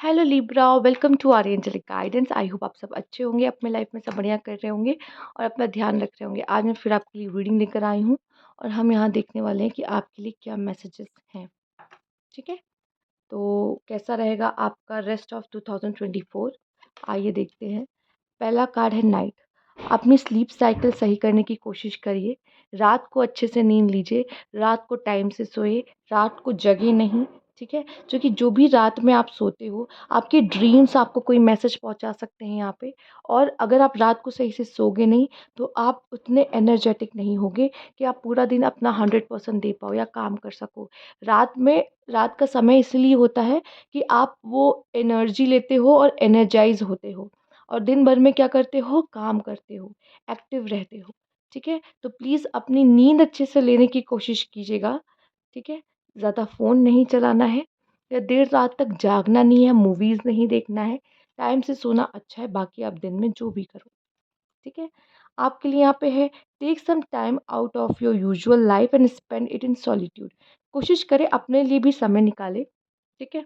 Hello Libra, welcome to our angelic guidance. I hope आप सब अच्छे होंगे, अपने लाइफ में सब बढ़िया कर रहे होंगे और अपना ध्यान रख रहे होंगे। आज मैं फिर आपके लिए रीडिंग लेकर आई हूँ और हम यहाँ देखने वाले हैं कि आपके लिए क्या मैसेजेस हैं। ठीक है, तो कैसा रहेगा आपका रेस्ट ऑफ 2024? आइए देखते हैं। पहला कार्ड है नाइट। अपनी स्लीप साइकिल सही करने की कोशिश करिए। रात को अच्छे से नींद लीजिए, रात को टाइम से सोए, रात को जगे नहीं। ठीक है, क्योंकि जो भी रात में आप सोते हो, आपके ड्रीम्स आपको कोई मैसेज पहुंचा सकते हैं यहाँ पे। और अगर आप रात को सही से सोगे नहीं तो आप उतने एनर्जेटिक नहीं होगे कि आप पूरा दिन अपना 100% दे पाओ या काम कर सको। रात में रात का समय इसलिए होता है कि आप वो एनर्जी लेते हो और एनर्जाइज होते हो, और दिन भर में क्या करते हो, काम करते हो, एक्टिव रहते हो। ठीक है, तो प्लीज़ अपनी नींद अच्छे से लेने की कोशिश कीजिएगा। ठीक है, ज़्यादा फ़ोन नहीं चलाना है या देर रात तक जागना नहीं है, मूवीज़ नहीं देखना है। टाइम से सोना अच्छा है, बाकी आप दिन में जो भी करो। ठीक है, आपके लिए यहाँ पे है, take some time out of your usual life and spend it in solitude. कोशिश करें अपने लिए भी समय निकालें। ठीक है,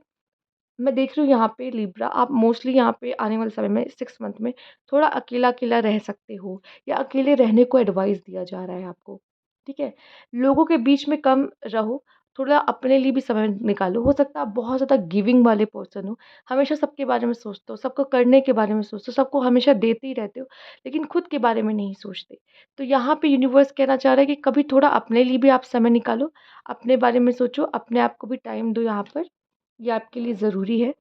मैं देख रही हूँ यहाँ पे लिब्रा, आप मोस्टली यहाँ पे आने वाले समय में 6 मंथ में थोड़ा अकेला-अकेला रह सकते हो या अकेले रहने को एडवाइस दिया जा रहा है आपको। ठीक है? लोगों के बीच में कम रहो, थोड़ा अपने लिए भी समय निकालो। हो सकता है आप बहुत ज़्यादा गिविंग वाले पर्सन हो, हमेशा सबके बारे में सोचते हो, सबको करने के बारे में सोचते हो, सबको हमेशा देते ही रहते हो, लेकिन खुद के बारे में नहीं सोचते। तो यहाँ पे यूनिवर्स कहना चाह रहा है कि कभी थोड़ा अपने लिए भी आप समय निकालो, अपने बारे में सोचो, अपने आप को भी टाइम दो यहाँ पर। ये आपके लिए ज़रूरी है।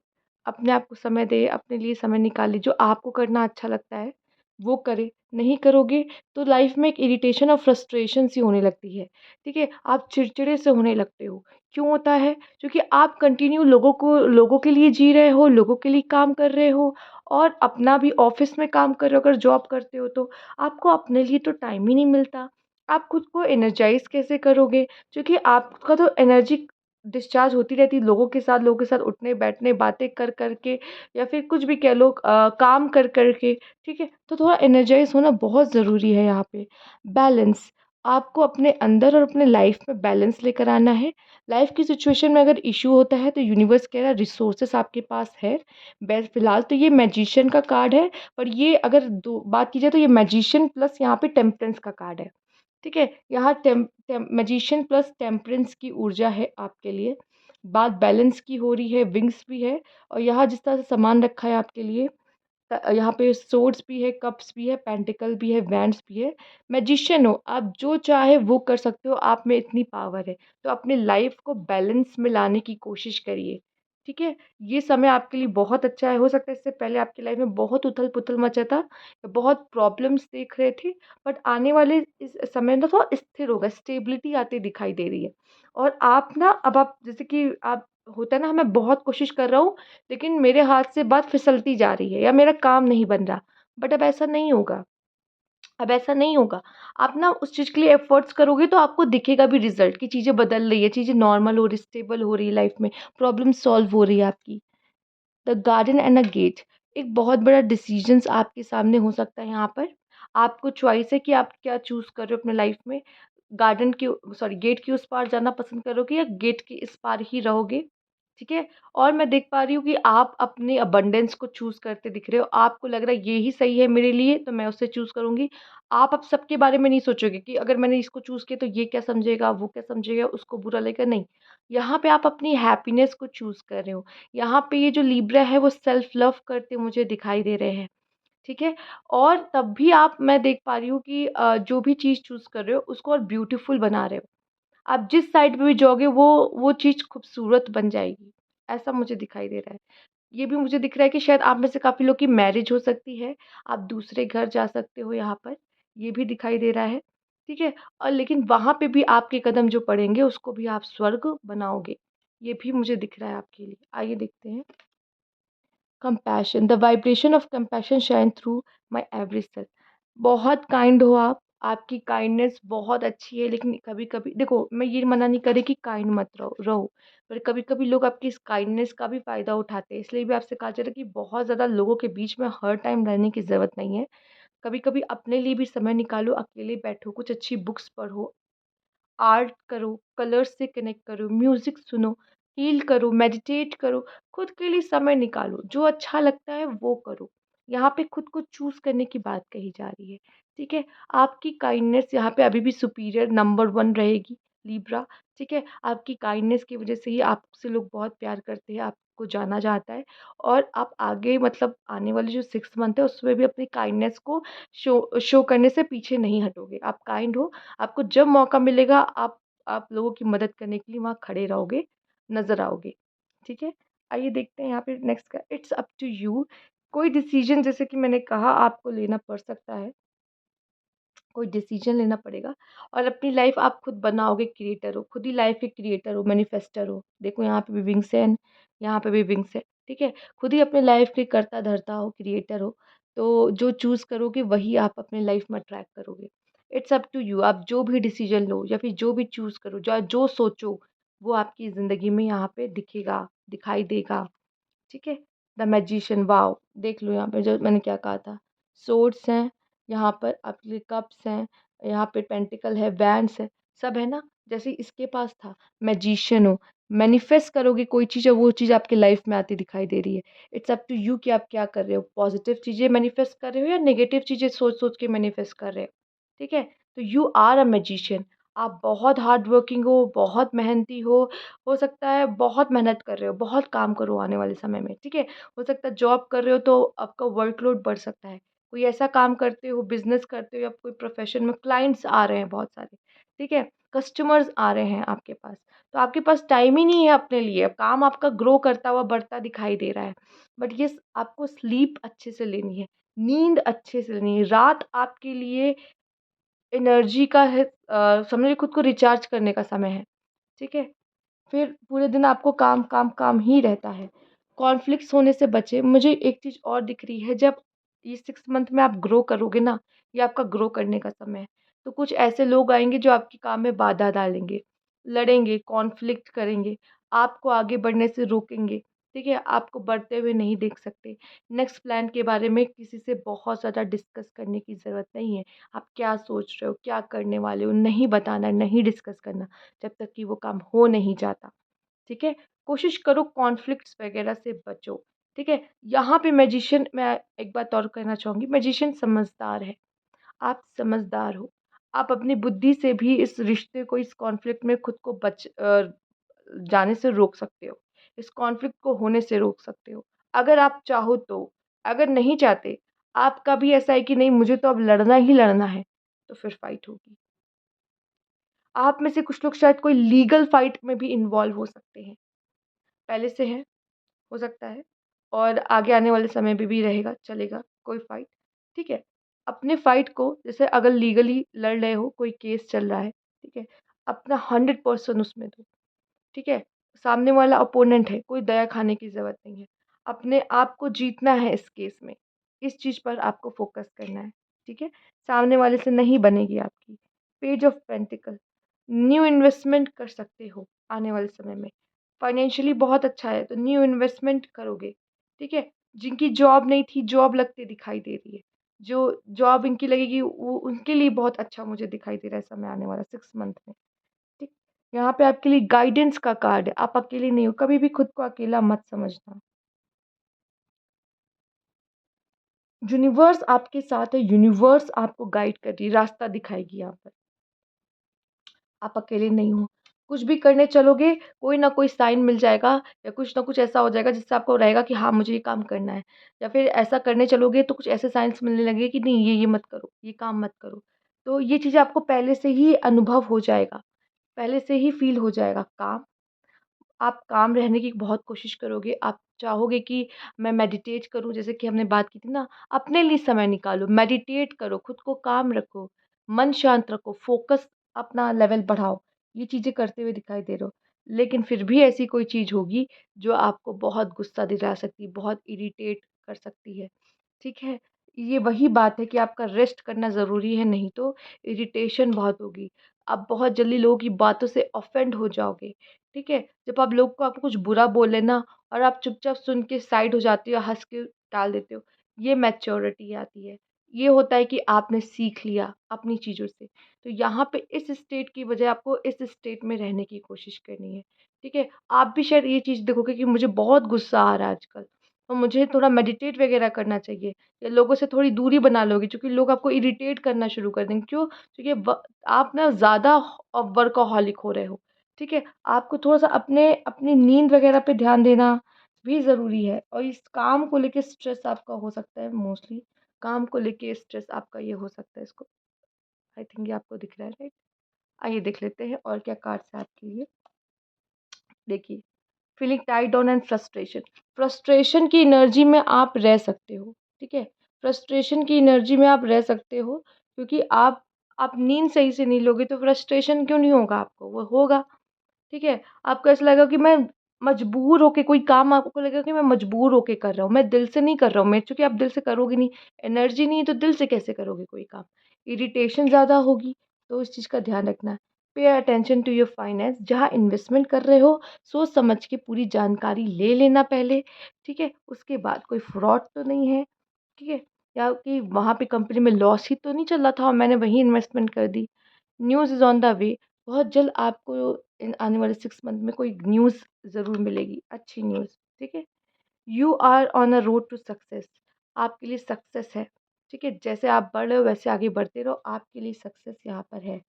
अपने आप को समय दें, अपने लिए समय निकालें, जो आपको करना अच्छा लगता है, वो करें। नहीं करोगे तो लाइफ़ में एक इरिटेशन और फ्रस्ट्रेशन सी होने लगती है, ठीक है? आप चिड़चिड़े से होने लगते हो। क्यों होता है? क्योंकि आप कंटिन्यू लोगों के लिए जी रहे हो, लोगों के लिए काम कर रहे हो और अपना भी ऑफ़िस में काम कर रहे हो, अगर जॉब करते हो तो। आपको अपने लिए तो टाइम ही नहीं मिलता। आप खुद को एनर्जाइज़ कैसे करोगे? क्योंकि आपका तो एनर्जी डिस्चार्ज होती रहती है लोगों के साथ उठने-बैठने, बातें कर के या फिर कुछ भी कह लो, काम कर के, ठीक है? तो थोड़ा एनर्जाइज़ होना बहुत ज़रूरी है यहाँ पे। बैलेंस, आपको अपने अंदर और अपने लाइफ़ में बैलेंस लेकर आना है। लाइफ़ की सिचुएशन में अगर इश्यू होता है तो यूनिवर्स कह रहा है रिसोर्सेज़ आपके पास है। फ़िलहाल तो ये मैजिशियन का कार्ड है, पर ये अगर दो बात की जाए तो ये मैजिशियन प्लस यहाँ पे टेम्परेंस का कार्ड है। ठीक है? यहाँ टेम टेम मैजिशियन प्लस टेम्परेंस की ऊर्जा है आपके लिए। बात बैलेंस की हो रही है, विंग्स भी है और यहाँ जिस तरह से सामान रखा है आपके लिए, यहाँ पे सोर्ड्स भी है, कप्स भी है, पेंटिकल भी है, वैंड्स भी है। मैजिशियन हो, आप जो चाहे वो कर सकते हो, आप में इतनी पावर है। तो अपनी लाइफ़ को बैलेंस में लाने की कोशिश करिए, ठीक है? ये समय आपके लिए बहुत अच्छा है। हो सकता है इससे पहले आपकी लाइफ़ में बहुत उथल-पुथल मचा था, बहुत प्रॉब्लम्स देख रहे थे, बट आने वाले इस समय में थोड़ा स्थिर होगा, स्टेबिलिटी आती दिखाई दे रही है। और आप ना, अब आप जैसे कि आप होता है ना, मैं बहुत कोशिश कर रहा हूँ लेकिन मेरे हाथ से बात फिसलती जा रही है या मेरा काम नहीं बन रहा। बट अब ऐसा नहीं होगा, अब ऐसा नहीं होगा। आप ना उस चीज़ के लिए एफ़र्ट्स करोगे तो आपको दिखेगा भी रिज़ल्ट कि चीज़ें बदल रही है, चीज़ें नॉर्मल हो रही, स्टेबल हो रही है लाइफ़ में, प्रॉब्लम सॉल्व हो रही है आपकी। The garden and a gate, एक बहुत बड़ा डिसीज़न्स आपके सामने हो सकता है यहाँ पर। आपको चॉइस है कि आप क्या चूज़ कर रहे हो अपने लाइफ़ में। गार्डन के सॉरी गेट के उस पार जाना पसंद करोगे या गेट के इस पार ही रहोगे, ठीक है? और मैं देख पा रही हूँ कि आप अपने अबंडेंस को चूज़ करते दिख रहे हो। आपको लग रहा है ये ही सही है मेरे लिए तो मैं उसे चूज़ करूँगी। आप अब सबके बारे में नहीं सोचोगे कि अगर मैंने इसको चूज़ किया तो ये क्या समझेगा, वो क्या समझेगा, उसको बुरा लगेगा, नहीं। यहाँ पे आप अपनी हैप्पीनेस को चूज़ कर रहे हो। यहाँ पे ये जो लिब्रा है वो सेल्फ लव करते मुझे दिखाई दे रहे हैं, ठीक है? और तब भी आप, मैं देख पा रही हूँ कि जो भी चीज़ चूज़ कर रहे हो उसको और ब्यूटीफुल बना रहे हो। आप जिस साइड पे भी जाओगे वो चीज़ खूबसूरत बन जाएगी, ऐसा मुझे दिखाई दे रहा है। ये भी मुझे दिख रहा है कि शायद आप में से काफ़ी लोग की मैरिज हो सकती है, आप दूसरे घर जा सकते हो यहाँ पर, ये भी दिखाई दे रहा है, ठीक है? और लेकिन वहाँ पे भी आपके कदम जो पड़ेंगे उसको भी आप स्वर्ग बनाओगे, ये भी मुझे दिख रहा है आपके लिए। आइए देखते हैं। Compassion, the vibration of compassion shine through my every cell. बहुत काइंड हो आप, आपकी काइंडनेस बहुत अच्छी है, लेकिन कभी-कभी देखो, मैं ये मना नहीं कर रही कि काइंड मत रहो, पर कभी-कभी लोग आपकी इस काइंडनेस का भी फ़ायदा उठाते हैं। इसलिए भी आपसे कहा जा रहा है कि बहुत ज़्यादा लोगों के बीच में हर टाइम रहने की ज़रूरत नहीं है। कभी-कभी अपने लिए भी समय निकालो, अकेले बैठो, कुछ अच्छी बुक्स पढ़ो, आर्ट करो, कलर्स से कनेक्ट करो, म्यूज़िक सुनो। हील करो, मेडिटेट करो, खुद के लिए समय निकालो, जो अच्छा लगता है वो करो। यहाँ पे खुद को चूज़ करने की बात कही जा रही है, ठीक है? आपकी काइंडनेस यहाँ पे अभी भी सुपीरियर नंबर 1 रहेगी लिब्रा, ठीक है? आपकी काइंडनेस की वज़ह से ही आपसे लोग बहुत प्यार करते हैं, आपको जाना जाता है और आप आगे मतलब आने वाले जो 6 मंथ है उसमें भी अपनी काइंडनेस को शो करने से पीछे नहीं हटोगे। आप काइंड हो, आपको जब मौका मिलेगा आप लोगों की मदद करने के लिए वहाँ खड़े रहोगे, नज़र आओगे, ठीक है? आइए देखते हैं यहाँ पे नेक्स्ट का इट्स अप टू यू। कोई डिसीज़न जैसे कि मैंने कहा आपको लेना पड़ सकता है, कोई डिसीज़न लेना पड़ेगा और अपनी लाइफ़ आप खुद बनाओगे, क्रिएटर हो, खुद ही लाइफ़ के क्रिएटर हो, मैनिफेस्टर हो। देखो यहाँ पे भी विंग्स हैं, यहाँ पे भी विंग्स है, ठीक है? खुद ही अपने लाइफ़ के कर्ता-धर्ता हो, क्रिएटर हो, तो जो चूज़ करोगे वही आप अपनी लाइफ़ में अट्रैक्ट करोगे। इट्स अप टू यू, आप जो भी डिसीज़न लो या फिर जो भी चूज़ करो, जो जो सोचो, वो आपकी ज़िंदगी में यहाँ पे दिखेगा, दिखाई देगा। ठीक है? The magician wow! देख लो यहाँ पे जो मैंने क्या कहा था। सोर्ड्स हैं, यहाँ पर आपके कप्स हैं, यहाँ पे पेंटिकल है, वैंड्स है, सब है ना? जैसे इसके पास था, मैजिशियन हो, मैनिफेस्ट करोगे कोई चीज़ और वो चीज़ आपकी लाइफ़ में आती दिखाई दे रही है। इट्स अप टू यू कि आप क्या कर रहे हो, पॉज़िटिव चीज़ें मैनिफेस्ट कर रहे हो या नेगेटिव चीज़ें सोच-सोच के मैनिफेस्ट कर रहे हो, ठीक है? तो यू आर अ मैजिशियन। आप बहुत हार्ड वर्किंग हो, बहुत मेहनती हो सकता है बहुत मेहनत कर रहे हो, बहुत काम करो आने वाले समय में, ठीक है? हो सकता है जॉब कर रहे हो तो आपका वर्कलोड बढ़ सकता है। कोई ऐसा काम करते हो, बिज़नेस करते हो या कोई प्रोफ़ेशन में क्लाइंट्स आ रहे हैं बहुत सारे, ठीक है? कस्टमर्स आ रहे हैं आपके पास, तो आपके पास टाइम ही नहीं है अपने लिए, काम आपका ग्रो करता हुआ बढ़ता दिखाई दे रहा है। बट येस आपको स्लीप अच्छे से लेनी है, नींद अच्छे से लेनी है, रात आपके लिए एनर्जी का है समझिए खुद को रिचार्ज करने का समय है, ठीक है? फिर पूरे दिन आपको काम, काम, काम ही रहता है। कॉन्फ्लिक्ट्स होने से बचें। मुझे एक चीज़ और दिख रही है जब ये 6 मंथ में आप ग्रो करोगे ना, ये आपका ग्रो करने का समय है। तो कुछ ऐसे लोग आएँगे जो आपके काम में बाधा डालेंगे, लड़ेंगे, कॉन्फ्लिक्ट करेंगे, आपको आगे बढ़ने से रोकेंगे, ठीक है? आपको बढ़ते हुए नहीं देख सकते। नेक्स्ट प्लान के बारे में किसी से बहुत ज़्यादा डिस्कस करने की ज़रूरत नहीं है। आप क्या सोच रहे हो, क्या करने वाले हो, नहीं बताना, नहीं डिस्कस करना, जब तक कि वो काम हो नहीं जाता। ठीक है? कोशिश करो कॉन्फ्लिक्ट्स वगैरह से बचो, ठीक है? यहाँ पे मैजिशियन मैं एक बात और कहना चाहूँगी, मैजिशियन समझदार है, आप समझदार हो। आप अपनी बुद्धि से भी इस रिश्ते को, इस कॉन्फ्लिक्ट में खुद को जाने से रोक सकते हो। इस कॉन्फ्लिक्ट को होने से रोक सकते हो, अगर आप चाहो तो। अगर नहीं चाहते, आपका भी ऐसा है कि नहीं मुझे तो अब लड़ना ही लड़ना है, तो फिर फाइट होगी। आप में से कुछ लोग शायद कोई लीगल फाइट में भी इन्वॉल्व हो सकते हैं, पहले से हैं। हो सकता है और आगे आने वाले समय में भी रहेगा, चलेगा कोई फ़ाइट, ठीक है? अपने फ़ाइट को जैसे अगर लीगली लड़ रहे हो, कोई केस चल रहा है, ठीक है? अपना 100% उसमें दो, ठीक है? सामने वाला अपोनेंट है, कोई दया खाने की ज़रूरत नहीं है। अपने आप को जीतना है इस केस में, इस चीज़ पर आपको फ़ोकस करना है, ठीक है? सामने वाले से नहीं बनेगी आपकी। Page of pentacle, new investment कर सकते हो आने वाले समय में। फाइनेंशियली बहुत अच्छा है, तो न्यू इन्वेस्टमेंट करोगे, ठीक है? जिनकी जॉब नहीं थी, जॉब लगती दिखाई दे रही है। जो जॉब इनकी लगेगी, वो उनके लिए बहुत अच्छा मुझे दिखाई दे रहा है समय आने वाला 6 मंथ में। ठीक, यहाँ पे आपके लिए गाइडेंस का कार्ड है, आप अकेले नहीं हो, कभी भी खुद को अकेला मत समझना। यूनिवर्स आपके साथ है, यूनिवर्स आपको गाइड कर रही है, रास्ता दिखाएगी यहाँ पर। आप अकेले नहीं हो। कुछ भी करने चलोगे, कोई ना कोई साइन मिल जाएगा या कुछ ना कुछ ऐसा हो जाएगा जिससे आपको रहेगा कि हाँ, मुझे ये काम करना है। या फिर ऐसा करने चलोगे तो कुछ ऐसे साइन्स मिलने लगेंगे कि नहीं ये मत करो, ये काम मत करो। तो ये चीज़ें आपको पहले से ही अनुभव हो जाएगा, पहले से ही फ़ील हो जाएगा काम। आप काम रहने की बहुत कोशिश करोगे, आप चाहोगे कि मैं मेडिटेट करूँ जैसे कि हमने बात की थी ना, अपने लिए समय निकालो, मेडिटेट करो, खुद को काम रखो, मन शांत रखो, फ़ोकस अपना लेवल बढ़ाओ, ये चीज़ें करते हुए दिखाई दे रहे हो। लेकिन फिर भी ऐसी कोई चीज़ होगी जो आपको बहुत गुस्सा दिला सकती है, बहुत इरिटेट कर सकती है, ठीक है? ये वही बात है कि आपका रेस्ट करना ज़रूरी है, नहीं तो इरिटेशन बहुत होगी। आप बहुत जल्दी लोगों की बातों से ऑफेंड हो जाओगे। ठीक है? जब आप लोग को आपको कुछ बुरा बोले ना और आप चुपचाप सुन के साइड हो जाते हो, हँस के टाल देते हो, ये मैच्योरिटी आती है। ये होता है कि आपने सीख लिया अपनी चीज़ों से। तो यहाँ पे इस स्टेट की बजाय आपको इस स्टेट में रहने की कोशिश करनी है। ठीक है? आप भी शायद ये चीज़ देखोगे कि मुझे बहुत गुस्सा आ रहा है आजकल, तो मुझे थोड़ा मेडिटेट वगैरह करना चाहिए या लोगों से थोड़ी दूरी बना लोगे क्योंकि लोग आपको इरिटेट करना शुरू कर देंगे। क्यों? क्योंकि आप ना ज़्यादा वर्कहॉलिक हो रहे हो, ठीक है? आपको थोड़ा-सा अपनी नींद वगैरह पे ध्यान देना भी ज़रूरी है और इस काम को लेके स्ट्रेस आपका हो सकता है मोस्टली, काम को लेके स्ट्रेस आपका ये हो सकता है इसको आई थिंक ये आपको दिख रहा है, राइट? आइए देख लेते हैं और क्या कार्ड्स हैं आपके लिए। देखिए, feeling tied down and frustration. Frustration की एनर्जी में आप रह सकते हो, ठीक है? फ्रस्ट्रेशन की एनर्जी में आप रह सकते हो क्योंकि आप नींद सही से नहीं लोगे तो फ्रस्ट्रेशन क्यों नहीं होगा आपको? वो होगा, ठीक है? आपको ऐसा लगेगा कि मैं मजबूर होके कोई काम आपको लगेगा कि मैं मजबूर होके कर रहा हूँ, मैं दिल से नहीं कर रहा हूँ। मैं चूँकि आप दिल से करोगे नहीं, एनर्जी नहीं है तो दिल से कैसे करोगे कोई काम? इरिटेशन ज़्यादा होगी, तो इस चीज़ का ध्यान रखना है। Pay attention to your finance, जहाँ इन्वेस्टमेंट कर रहे हो, सोच समझ के पूरी जानकारी ले लेना पहले, ठीक है? उसके बाद कोई फ्रॉड तो नहीं है, ठीक है? या कि वहाँ पे कंपनी में लॉस ही तो नहीं चल रहा था और मैंने वहीं इन्वेस्टमेंट कर दी। News is on the way. बहुत जल्द आपको इन आने वाले 6 मंथ में कोई न्यूज़ ज़रूर मिलेगी, अच्छी न्यूज़, ठीक है? You are on a road to success. आपके लिए सक्सेस है, ठीक है? जैसे आप बढ़ रहे हो वैसे आगे बढ़ते रहो, आपके लिए सक्सेस यहाँ पर है।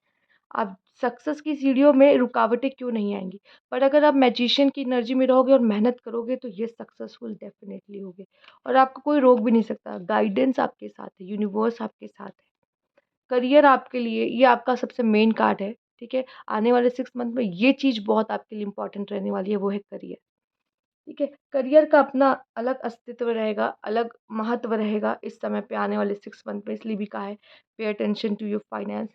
आप सक्सेस की सीढ़ियों में रुकावटें क्यों नहीं आएँगी, पर अगर आप मैजिशियन की एनर्जी में रहोगे और मेहनत करोगे तो ये सक्सेसफुल डेफ़िनेटली होगे और आपको कोई रोक भी नहीं सकता। गाइडेंस आपके साथ है, यूनिवर्स आपके साथ है। करियर आपके लिए ये आपका सबसे मेन कार्ड है, ठीक है? आने वाले 6 मंथ में ये चीज़ बहुत आपके लिए इम्पोर्टेंट रहने वाली है, वो है करियर, ठीक है? करियर का अपना अलग अस्तित्व रहेगा, अलग महत्व रहेगा इस समय पे आने वाले 6 मंथ में, इसलिए भी कहा है pay attention to your finance.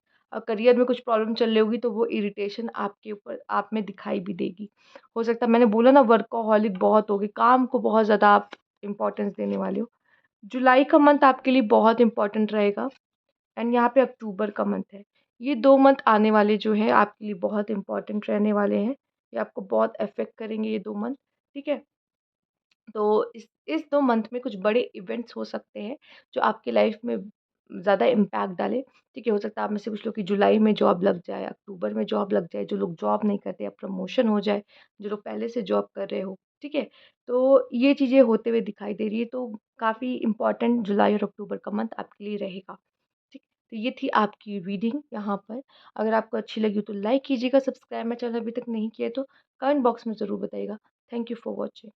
Career में कुछ प्रॉब्लम चल रही होगी तो वो इरिटेशन आपके ऊपर आप में दिखाई भी देगी। हो सकता है मैंने बोला ना वर्कोहॉलिक बहुत हो गए, काम को बहुत ज़्यादा आप इम्पोर्टेंस देने वाले हो। जुलाई का मंथ आपके लिए बहुत इम्पोर्टेंट रहेगा। एंड यहाँ पे अक्टूबर का मंथ है। ये 2 मंथ आने वाले जो हैं आपके लिए बहुत इम्पोर्टेंट रहने वाले हैं। ये आपको बहुत अफ़ेक्ट करेंगे ये 2 मंथ, ठीक है? तो इस 2 मंथ में कुछ बड़े इवेंट्स हो सकते हैं जो आपकी लाइफ़ में ज़्यादा इम्पैक्ट डालें, ठीक है? हो सकता है आप में से कुछ लोग की जुलाई में जॉब लग जाए, अक्टूबर में जॉब लग जाए, जो लोग जॉब नहीं करते या प्रमोशन हो जाए, जो लोग पहले से जॉब कर रहे हो, ठीक है? तो ये चीज़ें होते हुए दिखाई दे रही है, तो काफ़ी इम्पोर्टेंट जुलाई और अक्टूबर का मंथ आपके लिए रहेगा। ठीक, तो ये थी आपकी रीडिंग यहाँ पर। अगर आपको अच्छी लगी हो तो लाइक कीजिएगा, सब्सक्राइब मेरा चैनल अभी तक नहीं किया है तो कमेंट बॉक्स में ज़रूर बताइएगा। Thank you for watching.